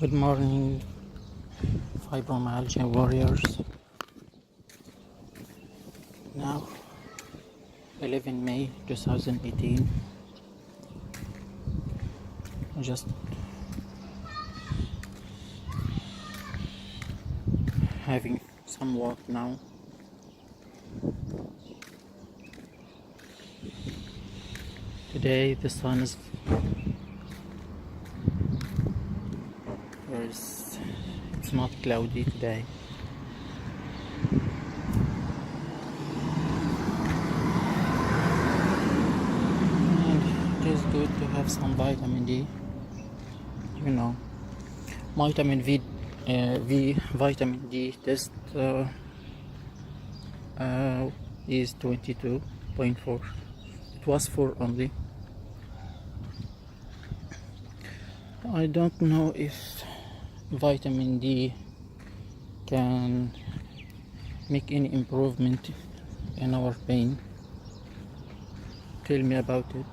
Good morning, fibromyalgia warriors. Now, 11 May 2018. Just having some walk now. Today the sun is it's not cloudy today. And it is good to have some vitamin D. You know, vitamin vitamin D test is 22.4. It was 4 only. I don't know if vitamin D can make any improvement in our pain. Tell me about it.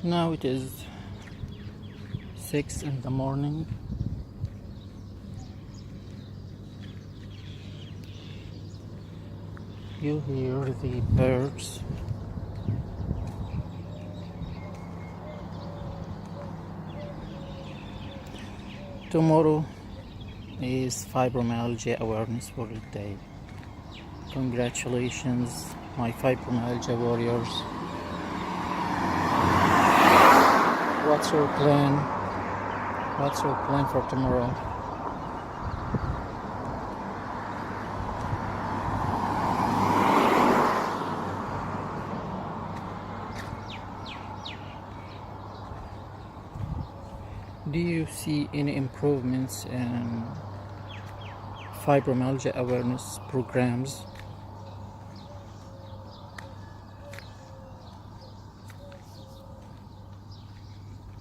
Now it is 6 in the morning. You hear the birds. Tomorrow is Fibromyalgia Awareness World Day. Congratulations, my fibromyalgia warriors. What's your plan? What's your plan for tomorrow? Do you see any improvements in fibromyalgia awareness programs?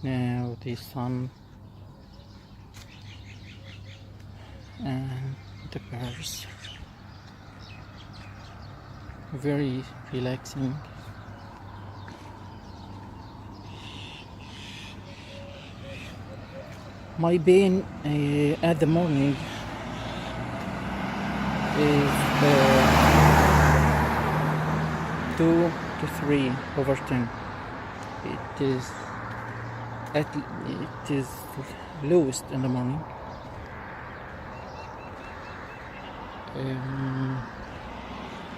Now the sun and the birds, very relaxing. My pain at the morning is 2 to 3/10. It is lowest in the morning,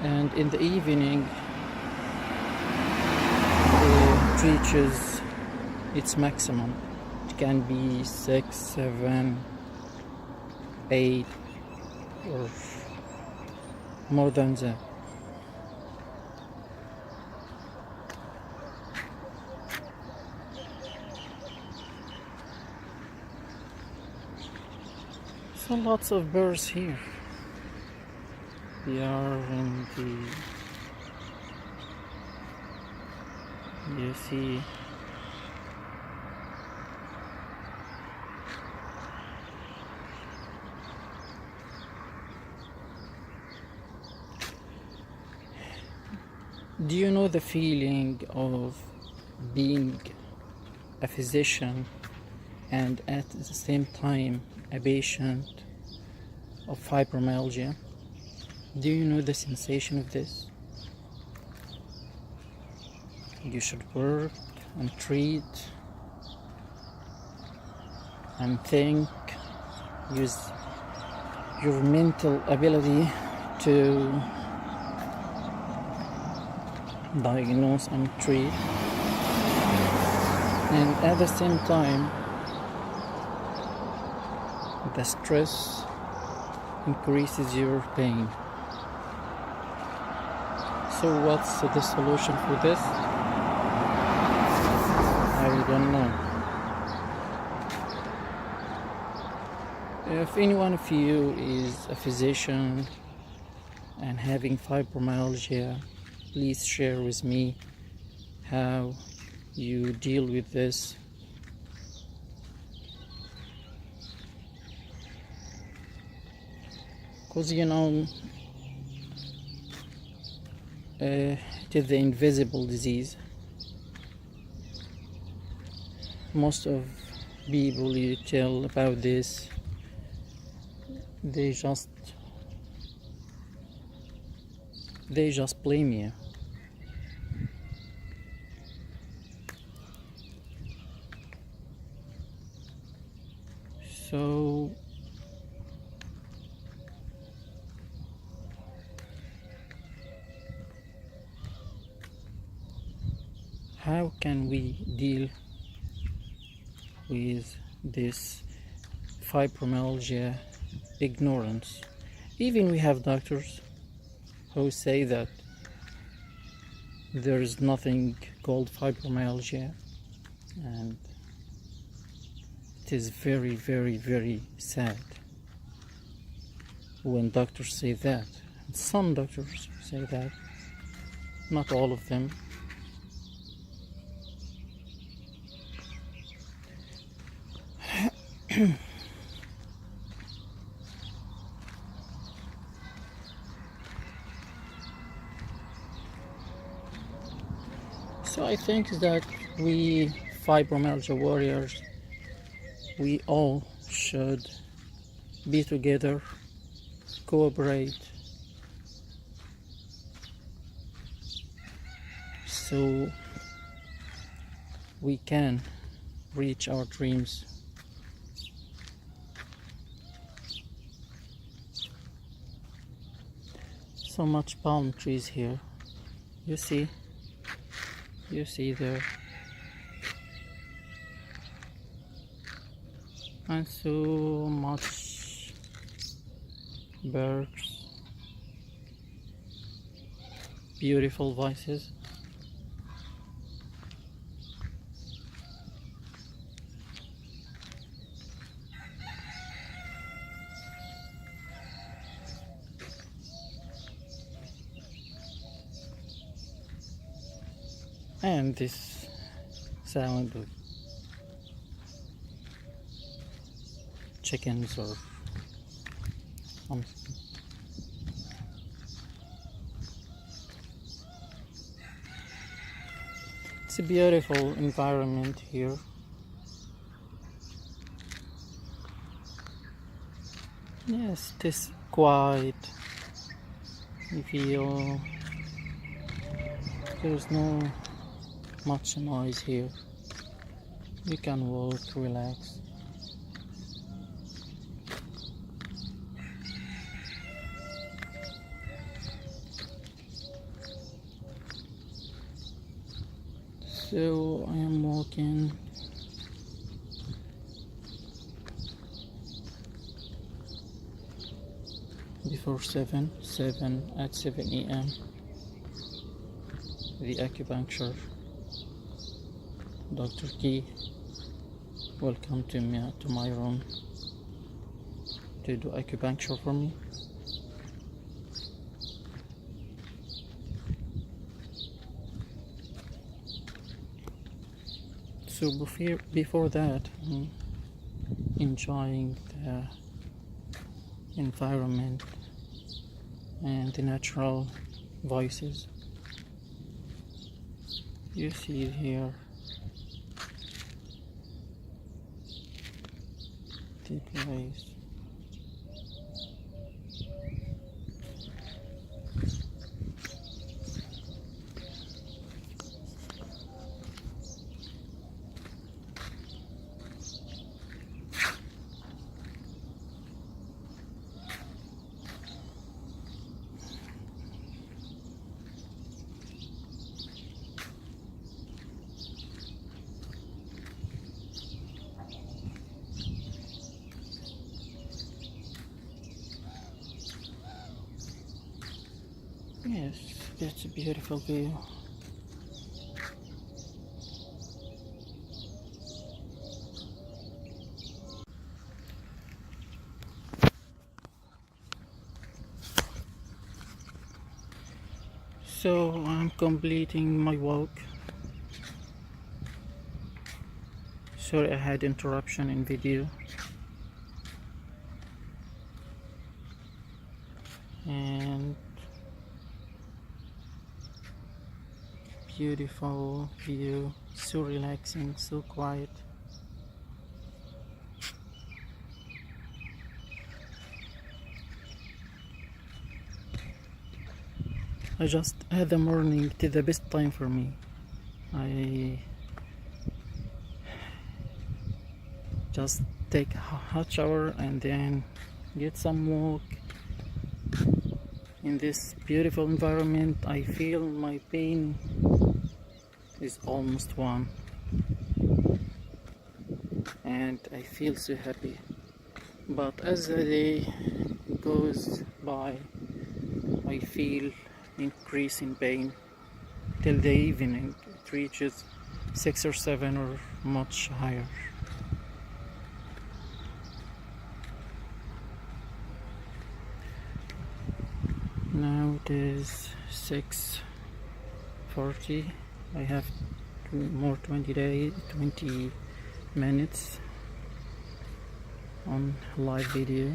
and in the evening it reaches its maximum. It can be 6, 7, 8 or more than that. So lots of birds here. We are in you see do you know the feeling of being a physician and at the same time a patient of fibromyalgia? Do you know the sensation of this? You should work and treat and think, use your mental ability to diagnose and treat, and at the same time the stress increases your pain. So what's the solution for this? I don't know. If any one of you is a physician and having fibromyalgia, please share with me how you deal with this. Because it is the invisible disease. Most of people you tell about this, they just blame you. So how can we deal with this fibromyalgia ignorance? Even we have doctors who say that there is nothing called fibromyalgia, and it is very, very, very sad when doctors say that. Some doctors say that, not all of them. So I think that we fibromyalgia warriors, we all should be together, cooperate, so we can reach our dreams. So much palm trees here. You see there, and so much birds, beautiful voices. And this sound of chickens or something. It's a beautiful environment here. Yes, it is quiet. You feel there's no much noise here. You can walk, relax. So I am walking before 7 at 7 a.m. the acupuncture Dr. Key will come to my room to do acupuncture for me. So before that, I'm enjoying the environment and the natural voices. You see here the place. Yes, that's a beautiful view. So I'm completing my walk. Sorry, I had interruption in video. And beautiful view, so relaxing, so quiet. I just had the morning to the best time for me. I just take a hot shower and then get some walk in this beautiful environment. I feel my pain is almost gone and I feel so happy. But as the day goes by, I feel increase in pain till the evening. It reaches 6 or 7 or much higher. Now it is 6:40. I have more 20 minutes on live video.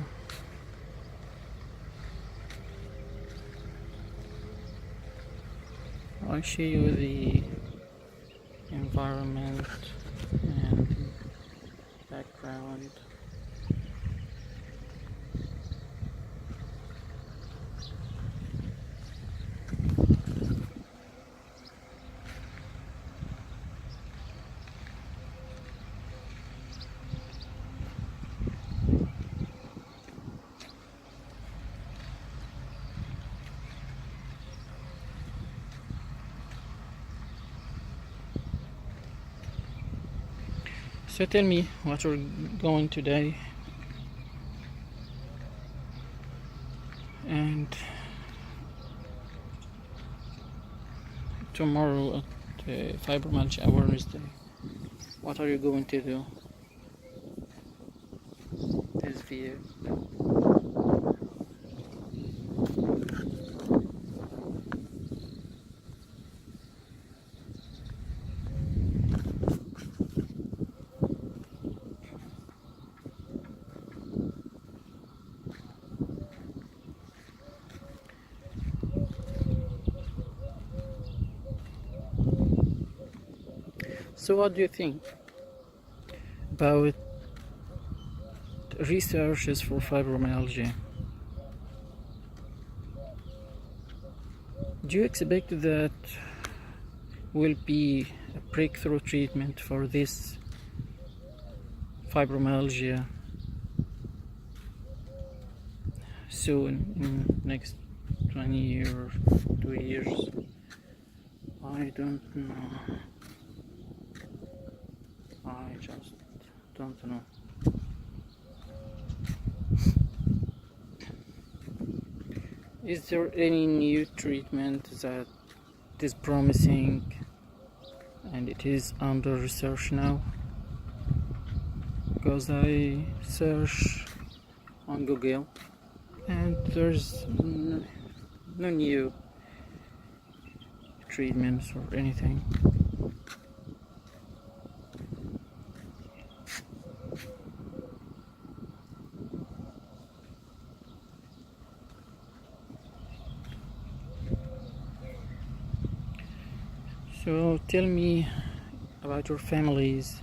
I'll show you the environment and background. So tell me what you're going today, and tomorrow at Fibromyalgia Awareness Day. What are you going to do? This view. So what do you think about researches for fibromyalgia? Do you expect that will be a breakthrough treatment for this fibromyalgia soon, in next 20 years or 2 years? I don't know. I just don't know. Is there any new treatment that is promising and it is under research now? Because I search on Google and there's no new treatments or anything. So tell me about your families.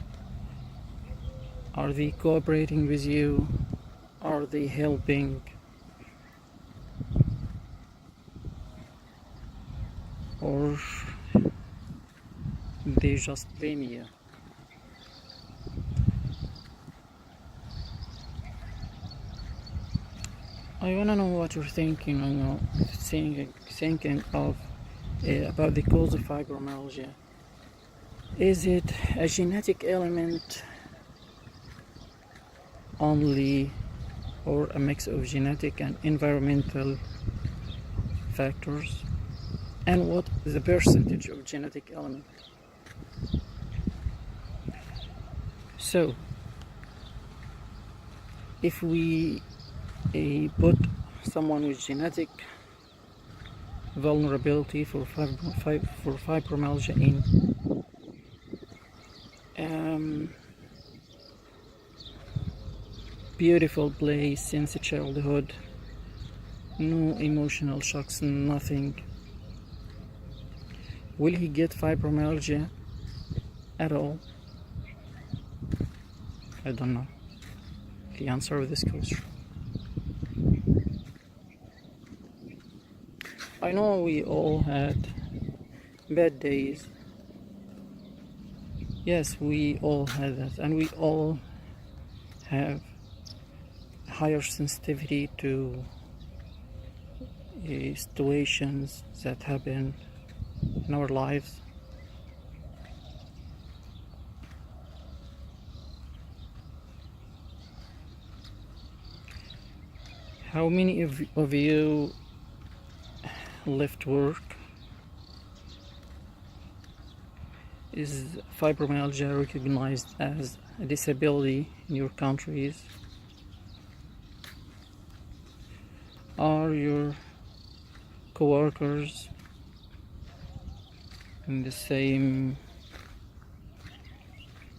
Are they cooperating with you? Are they helping? Or they just blame you? I wanna know what you're thinking, thinking of about the cause of fibromyalgia. Is it a genetic element only, or a mix of genetic and environmental factors? And what is the percentage of genetic element? So if we put someone with genetic vulnerability for fibromyalgia in beautiful place since childhood. No emotional shocks, nothing. Will he get fibromyalgia at all? I don't know the answer of this question. I know we all had bad days. Yes, we all had that, and we all have higher sensitivity to situations that happen in our lives. How many of you left work? Is fibromyalgia recognized as a disability in your countries? Are your co-workers in the same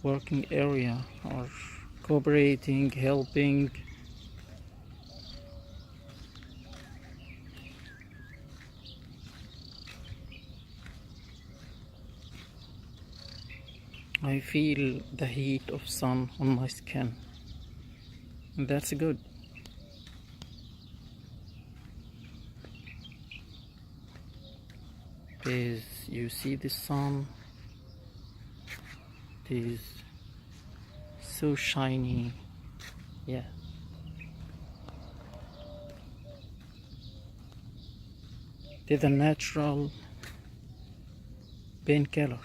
working area or cooperating, helping? I feel the heat of sun on my skin, and that's good. Because you see the sun, it is so shiny, yeah. It is a natural painkiller.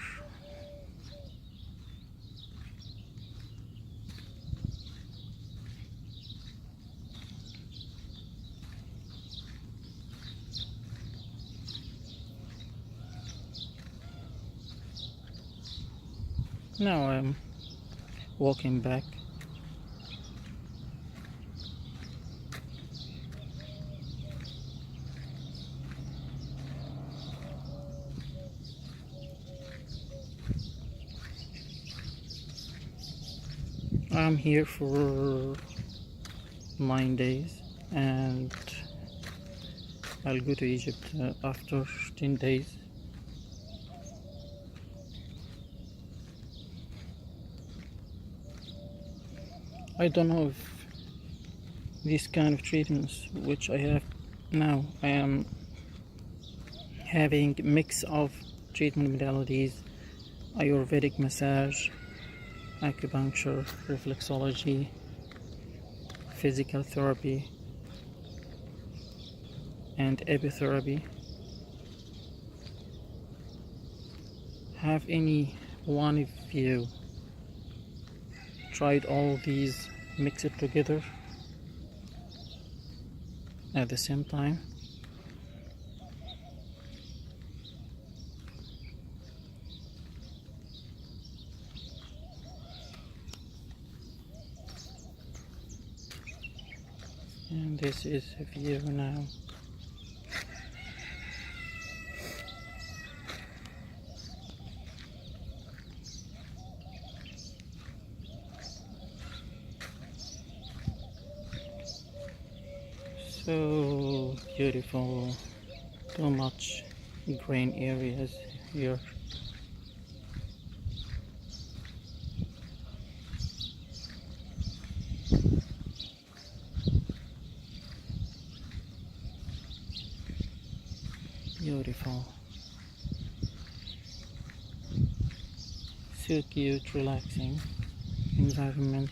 Now I'm walking back. I'm here for 9 days and I'll go to Egypt after 10 days. I don't know if these kind of treatments which I have now, I am having a mix of treatment modalities: Ayurvedic massage, acupuncture, reflexology, physical therapy, and epitherapy. Have any one of you tried all these mixed together at the same time? And this is a view now. So beautiful, too much green areas here. Beautiful, so cute, relaxing environment.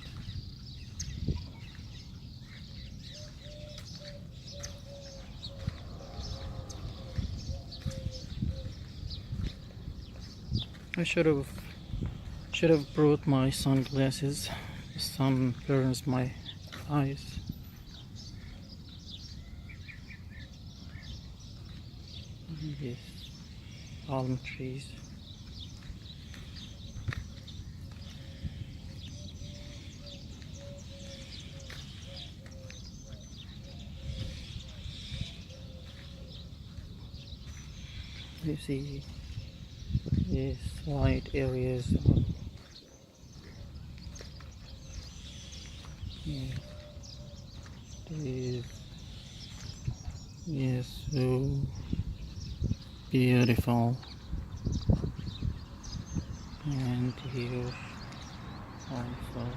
I should have brought my sunglasses. The sun burns my eyes. Yes, palm trees. You see these wide areas of, yeah. is so beautiful, and here also.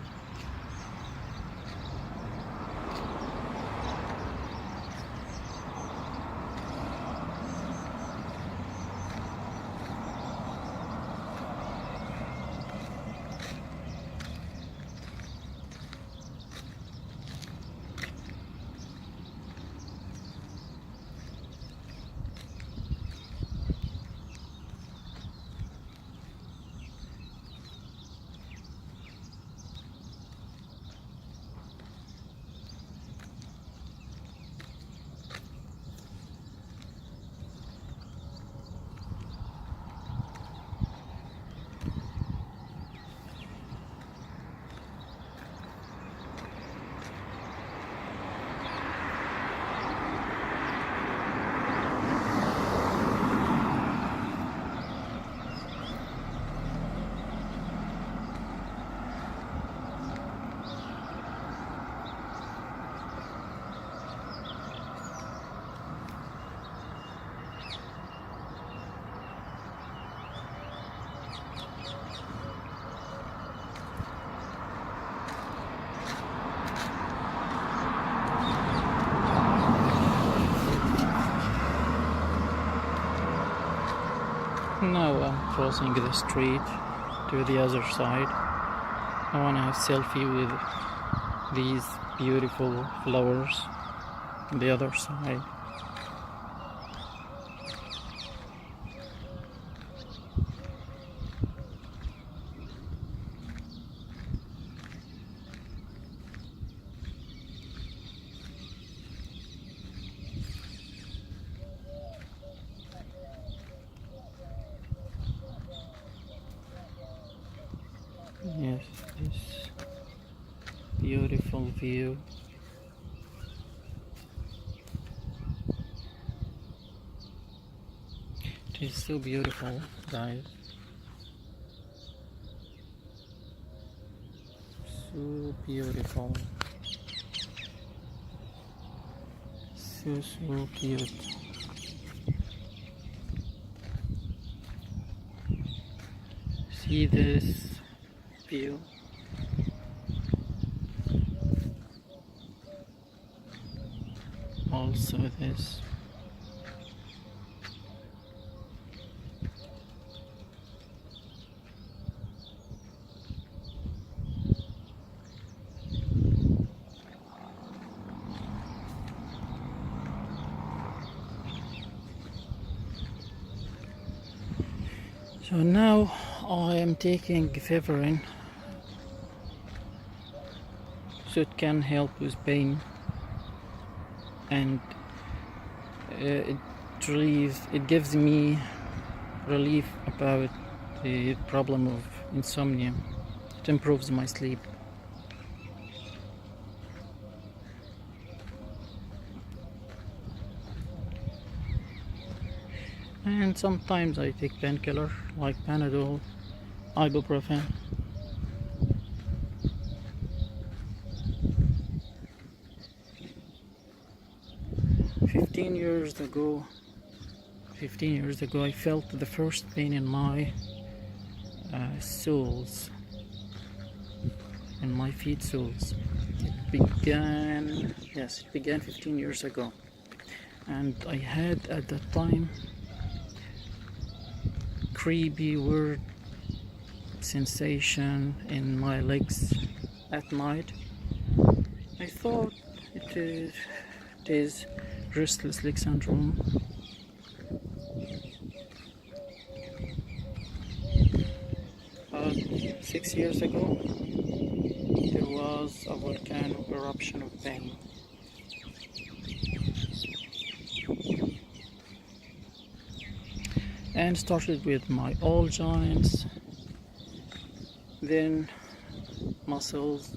Now I'm crossing the street to the other side. I want to have selfie with these beautiful flowers on the other side. Yes, this beautiful view. It is so beautiful, guys. So beautiful. So cute. See this view. Also this. So now I am taking Fibrin, so it can help with pain, and it gives me relief about the problem of insomnia. It improves my sleep. And sometimes I take painkiller like Panadol, ibuprofen. Fifteen years ago I felt the first pain in my soles, in my feet soles. It began 15 years ago, and I had at that time creepy, weird sensation in my legs at night. I thought it is restless leg syndrome. About 6 years ago, there was a volcano eruption of pain. And started with my all joints, then muscles,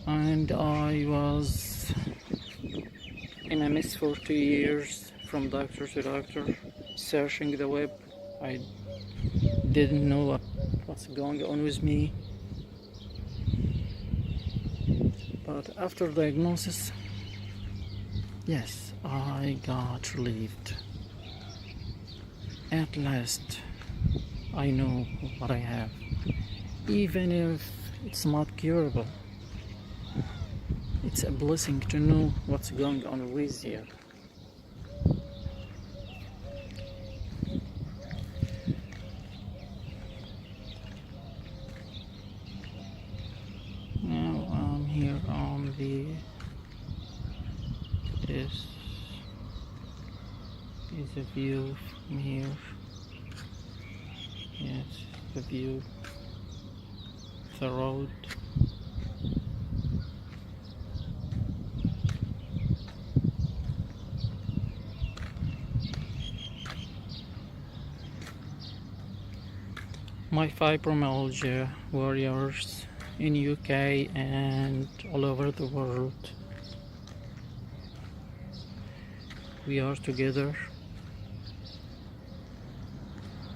and I was in a mess for 2 years, from doctor to doctor, searching the web. I didn't know what's going on with me. But after diagnosis, yes, I got relieved. At last, I know what I have. Even if it's not curable, it's a blessing to know what's going on with you. Now I'm here on this is a view from here. Yes, the view, the road. My fibromyalgia warriors in UK and all over the world. We are together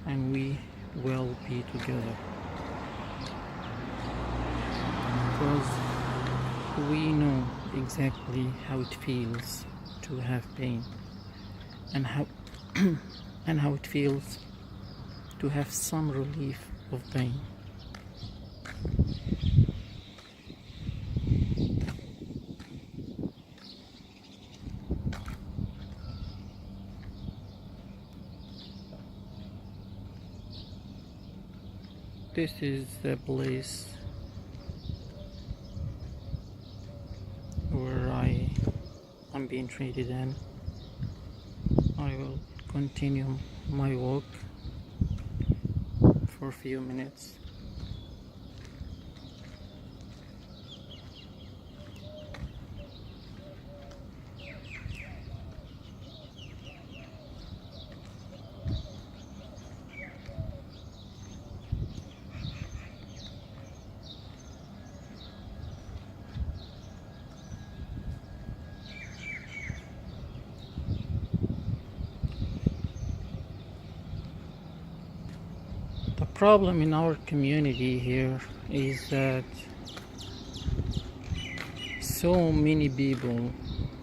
and we will be together because we know exactly how it feels to have pain and how and how it feels to have some relief of pain. This is the place where I'm being treated in. I will continue my walk for a few minutes. The problem in our community here is that so many people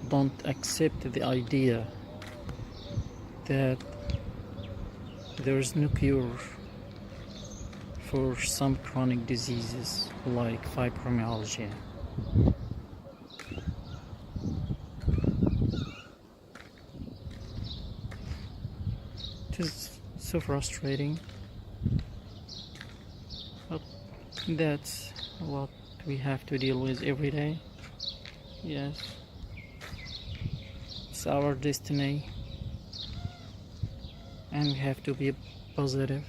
don't accept the idea that there's no cure for some chronic diseases like fibromyalgia. It is so frustrating, but that's what we have to deal with every day. Yes, it's our destiny and we have to be positive,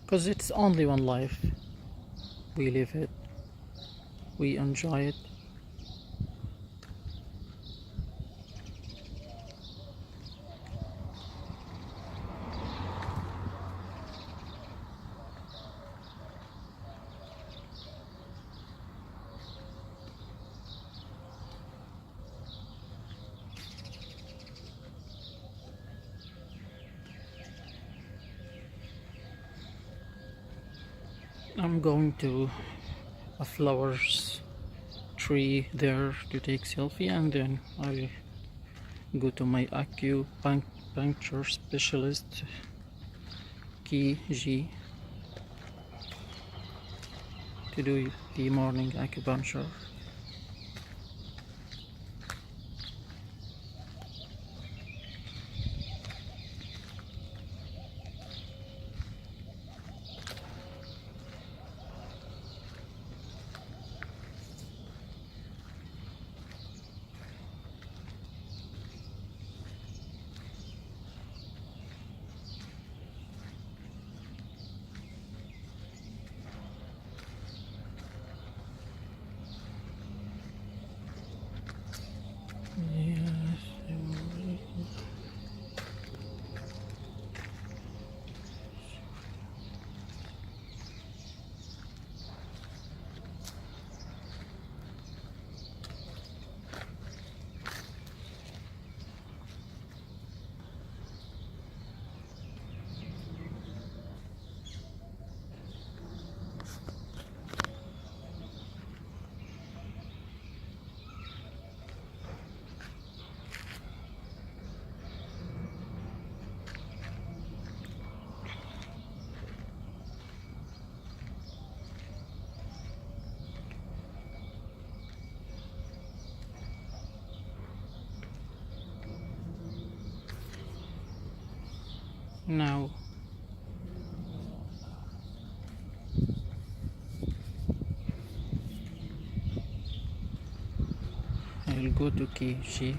because it's only one life. We live it, we enjoy it. I'm going to a flowers tree there to take selfie, and then I'll go to my acupuncture specialist Key G to do the morning acupuncture. Now I'll go to KFC.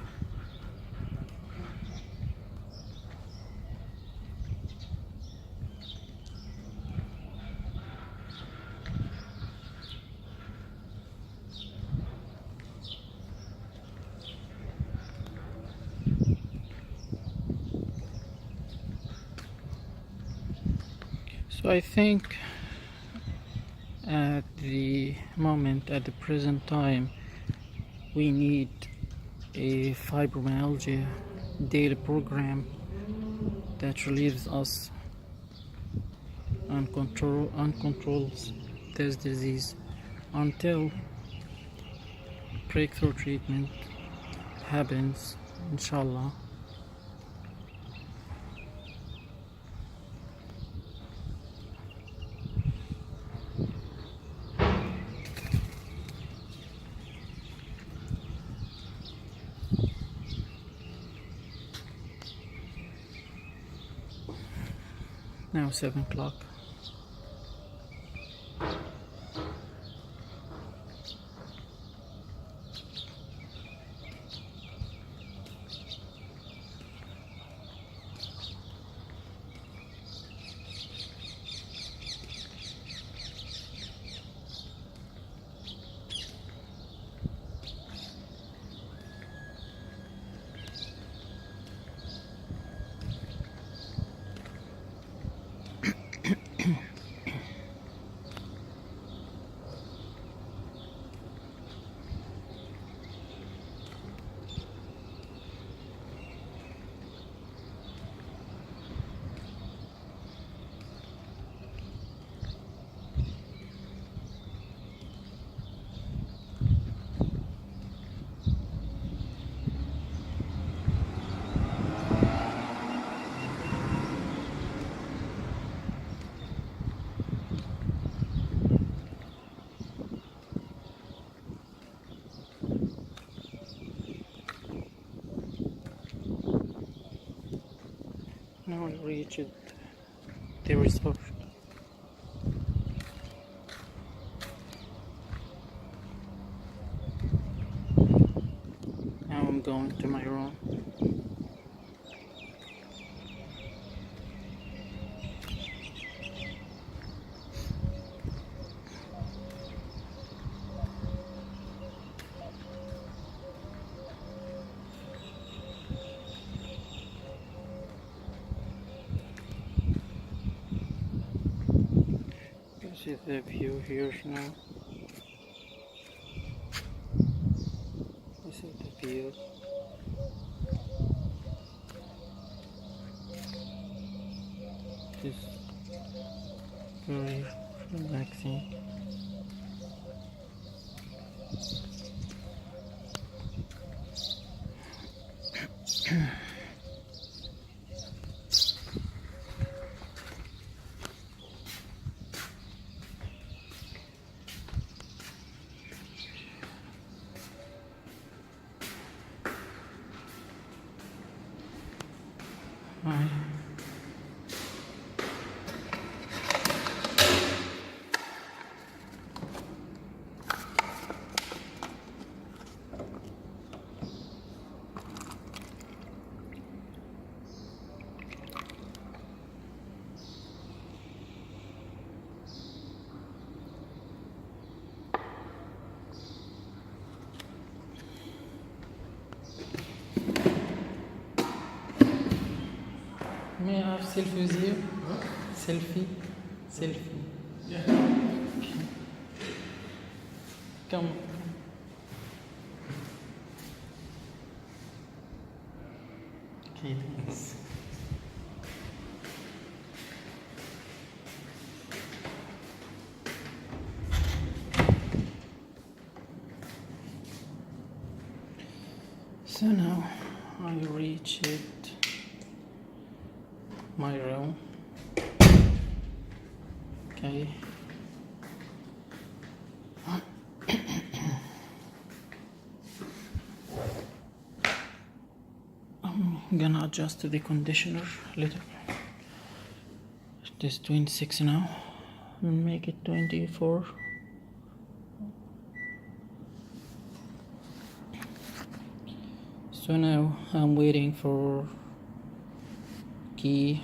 So I think at the present time, we need a fibromyalgia daily program that relieves us and controls this disease until breakthrough treatment happens, inshallah. Now 7 o'clock. Now I reached the resort. Now I'm going to my room. This is the view here now. This is the view. It's very relaxing. Right. May I have selfie with you? What? Selfie? Selfie. Yeah. Come. Okay, thanks. So now I reached my room. Okay. I'm gonna adjust the conditioner a little. is 26 now. We'll make it 24. So now I'm waiting for Key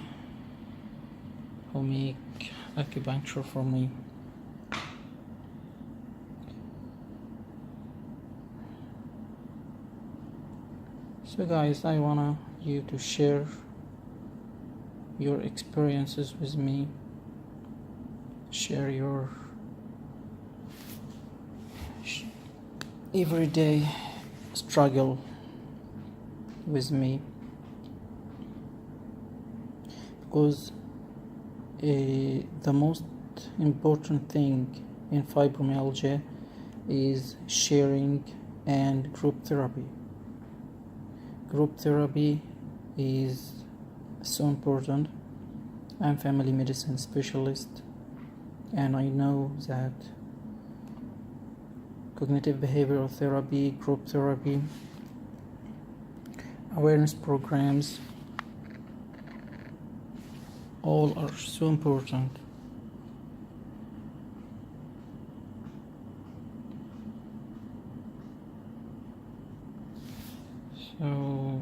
who make acupuncture for me. So guys, I wanna you to share your experiences with me. Share your everyday struggle with me, because the most important thing in fibromyalgia is sharing and group therapy. Group therapy is so important. I'm family medicine specialist, and I know that cognitive behavioral therapy, group therapy, awareness programs, all are so important. So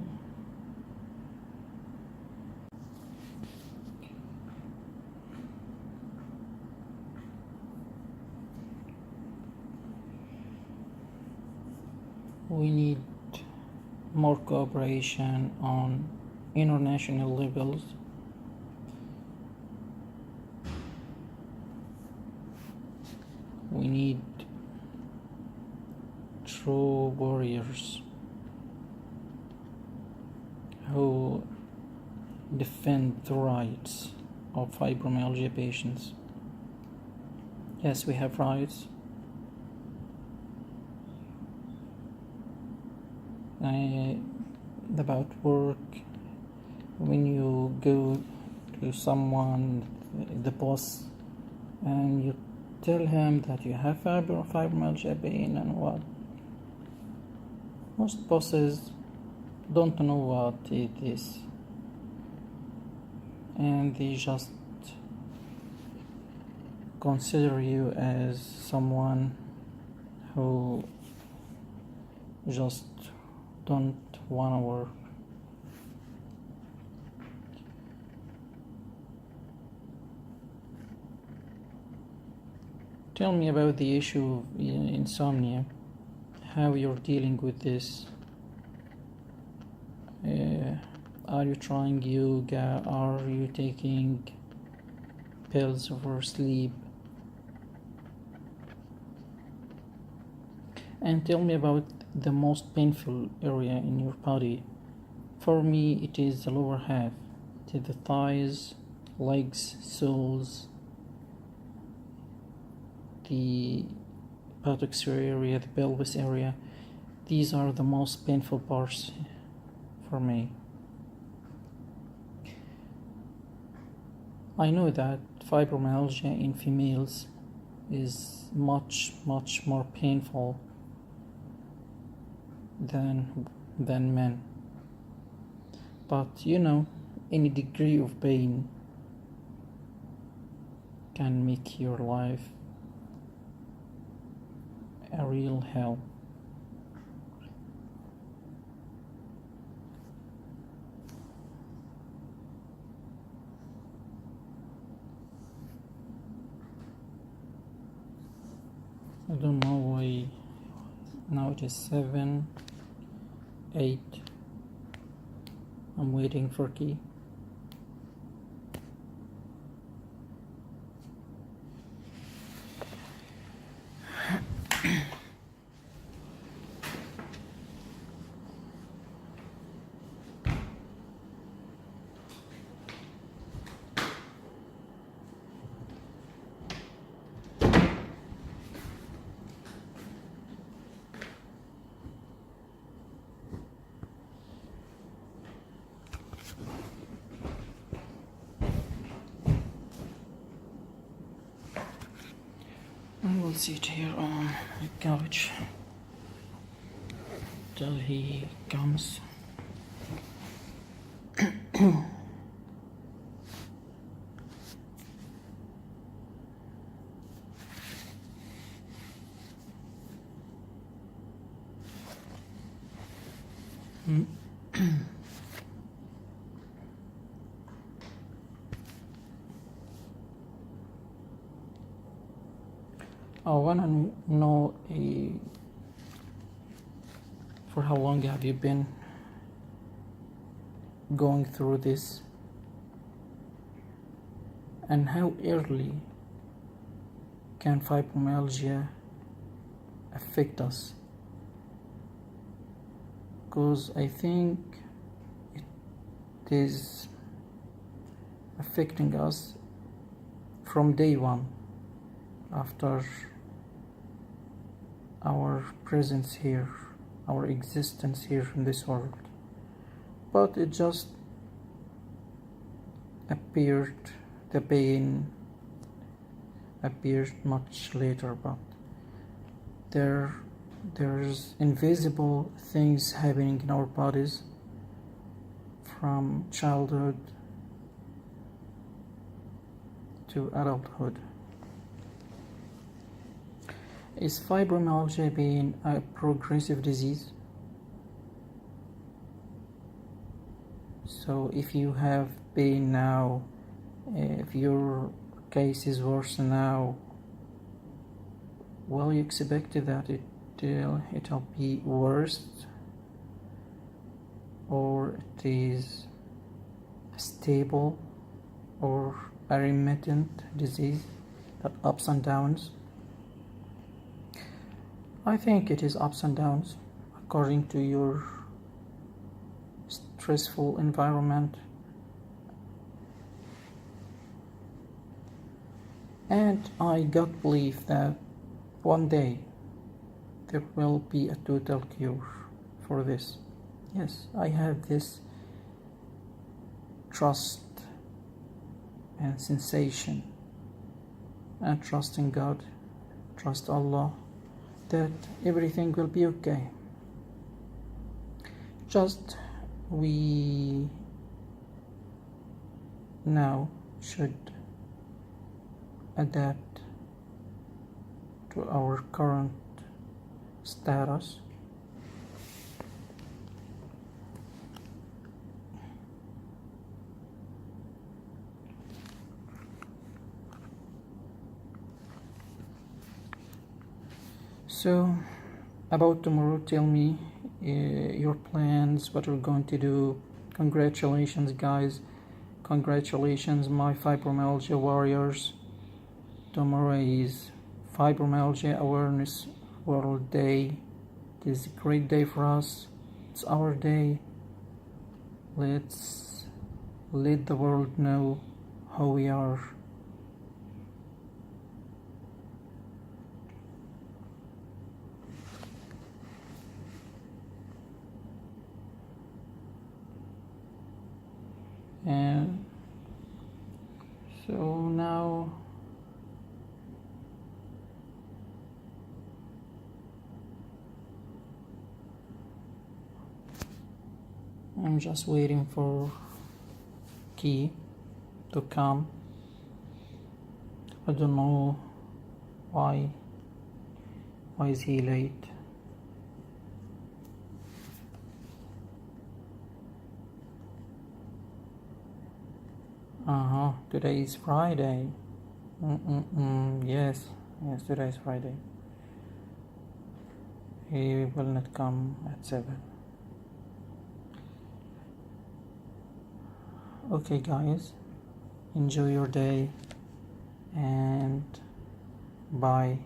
we need more cooperation on international levels. We need true warriors who defend the rights of fibromyalgia patients. Yes, we have rights. About work, when you go to someone, the boss, and you tell him that you have fibromyalgia pain and what, most bosses don't know what it is, and they just consider you as someone who just don't want to work. Tell me about the issue of insomnia, how you're dealing with this. Are you trying yoga? Are you taking pills for sleep? And tell me about the most painful area in your body. For me, it is the lower half. It is the thighs, legs, soles, the buttocks area, the pelvis area. These are the most painful parts for me. I know that fibromyalgia in females is much more painful than men, but any degree of pain can make your life a real hell. I don't know why now it is 7, 8. I'm waiting for Key. I will sit here on the couch till he comes. I want to know for how long have you been going through this, and how early can fibromyalgia affect us? Because I think it is affecting us from day one after our presence here, our existence here in this world. But it just appeared, the pain appeared much later, but there's invisible things happening in our bodies from childhood to adulthood. Is fibromyalgia being a progressive disease? So if you have pain now, if your case is worse now, well, you expected that it'll be worse, or it is stable or a remittent disease that ups and downs? I think it is ups and downs according to your stressful environment, and I got belief that one day there will be a total cure for this. Yes, I have this trust and sensation and trust in God, trust Allah, that everything will be okay. Just we now should adapt to our current status. So, about tomorrow, tell me your plans, what you're going to do. Congratulations, guys. Congratulations, my fibromyalgia warriors. Tomorrow is Fibromyalgia Awareness World Day. It is a great day for us. It's our day. Let's let the world know how we are. And so now I'm just waiting for Key to come. I don't know why is he late. Today is Friday. Yes, today is Friday. He will not come at 7. Okay, guys, enjoy your day and bye.